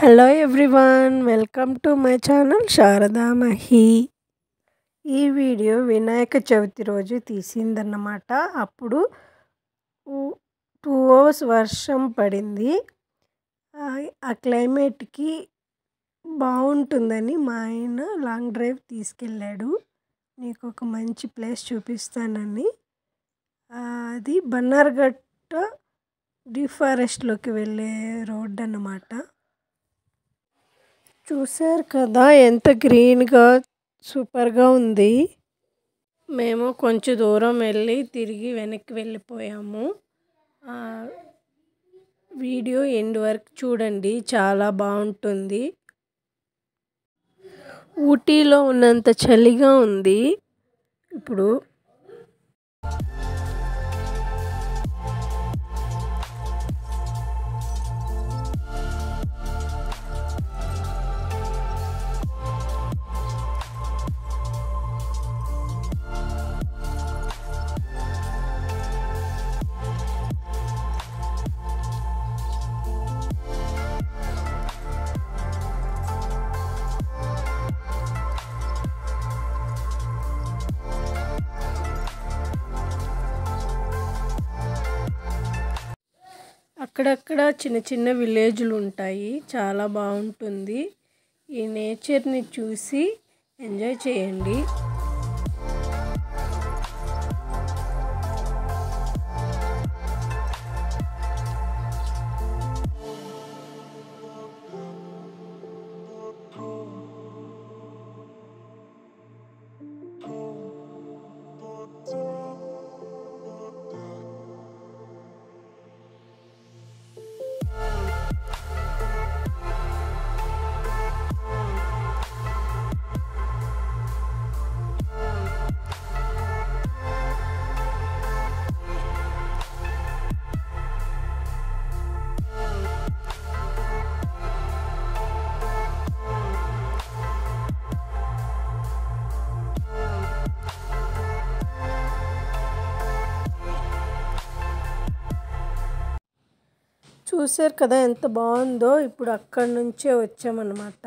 Hello everyone, welcome to my channel Sharada Mahi. ఈ video Vinayaka Chavithi రోజు తీసిందన్నమాట. అప్పుడు 2 hours వర్షం పడింది. ఆ క్లైమేట్కి బాగుంటుందని మా ఆయన లాంగ్ డ్రైవ్ తీసుకెళ్ళాడు. నీకు ఒక మంచి ప్లేస్ చూపిస్తానని. అది బన్నార్ఘట్ట డిఫారెస్ట్లోకి వెళ్ళే రోడ్ అన్నమాట. చూశారు కదా ఎంత గ్రీన్గా సూపర్గా ఉంది. మేము కొంచెం దూరం వెళ్ళి తిరిగి వెనక్కి వెళ్ళిపోయాము. వీడియో ఎండ్ వరకు చూడండి, చాలా బాగుంటుంది. ఊటీలో ఉన్నంత చలిగా ఉంది ఇప్పుడు. అక్కడక్కడ చిన్న చిన్న విలేజ్లు ఉంటాయి, చాలా బాగుంటుంది. ఈ నేచర్ని చూసి ఎంజాయ్ చేయండి. చూశారు కదా ఎంత బాగుందో. ఇప్పుడు అక్కడి నుంచే వచ్చామన్నమాట.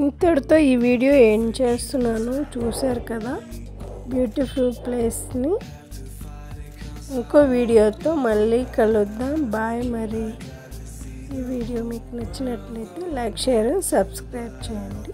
ఇంతటితో ఈ వీడియో ఎండ్ చేస్తున్నాను. చూశారు కదా బ్యూటిఫుల్ ప్లేస్ని. ఇంకో వీడియోతో మళ్ళీ కలుద్దాం. బాయ్. మరి ఈ వీడియో మీకు నచ్చినట్లయితే లైక్, షేర్, సబ్స్క్రైబ్ చేయండి.